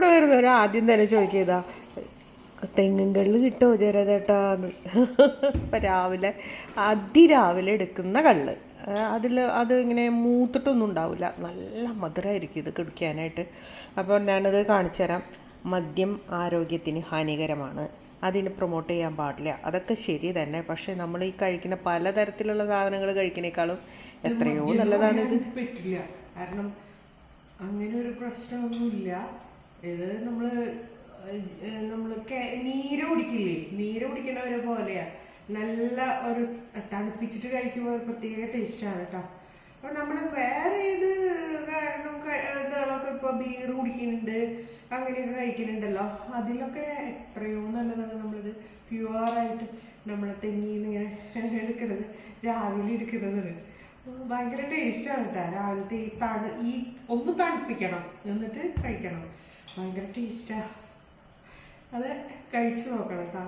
ഇവിടെ വരുന്നവർ ആദ്യം തന്നെ ചോദിക്കുക തെങ്ങും കള്ള് കിട്ടോ ജയരാജേട്ടാന്ന്. ഇപ്പം രാവിലെ അതിരാവിലെ എടുക്കുന്ന കള്ള്, അത് ഇങ്ങനെ മൂത്തിട്ടൊന്നും ഉണ്ടാവില്ല, നല്ല മധുരമായിരിക്കും ഇത് കുടിക്കാനായിട്ട്. അപ്പോൾ ഞാനത് കാണിച്ചു തരാം. മദ്യം ആരോഗ്യത്തിന് ഹാനികരമാണ്, അതിന് പ്രൊമോട്ട് ചെയ്യാൻ പാടില്ല, അതൊക്കെ ശരി തന്നെ. പക്ഷേ നമ്മൾ ഈ കഴിക്കുന്ന പലതരത്തിലുള്ള സാധനങ്ങൾ കഴിക്കുന്നേക്കാളും എത്രയോ നല്ലതാണിത്. പറ്റില്ല, കാരണം അങ്ങനെ ഒരു പ്രശ്നമൊന്നുമില്ല. ഇത് നമ്മൾ നീര് കുടിക്കില്ലേ, നീര് കുടിക്കുന്നവരെ പോലെയാ. നല്ല ഒരു തണുപ്പിച്ചിട്ട് കഴിക്കുമ്പോൾ ഒരു പ്രത്യേക ടേസ്റ്റാണ് കേട്ടോ. അപ്പൊ നമ്മൾ വേറെ ഏത് കാരണം ഇതുകളൊക്കെ ഇപ്പൊ ബീർ കുടിക്കുന്നുണ്ട്, അങ്ങനെയൊക്കെ കഴിക്കുന്നുണ്ടല്ലോ, അതിലൊക്കെ എത്രയോ നല്ലതാണ് നമ്മളിത് പ്യുവറായിട്ട് നമ്മളെ തെങ്ങിന്ന് ഇങ്ങനെ എടുക്കുന്നത്, രാവിലെ എടുക്കുന്നത്. ഭയങ്കര ടേസ്റ്റാണ് കേട്ടോ. രാവിലത്തെ ഈ ഒന്ന് തണുപ്പിക്കണം എന്നിട്ട് കഴിക്കണം, ഭയങ്കര ടേസ്റ്റാ. അത് കഴിച്ചു നോക്കണം കേട്ടോ.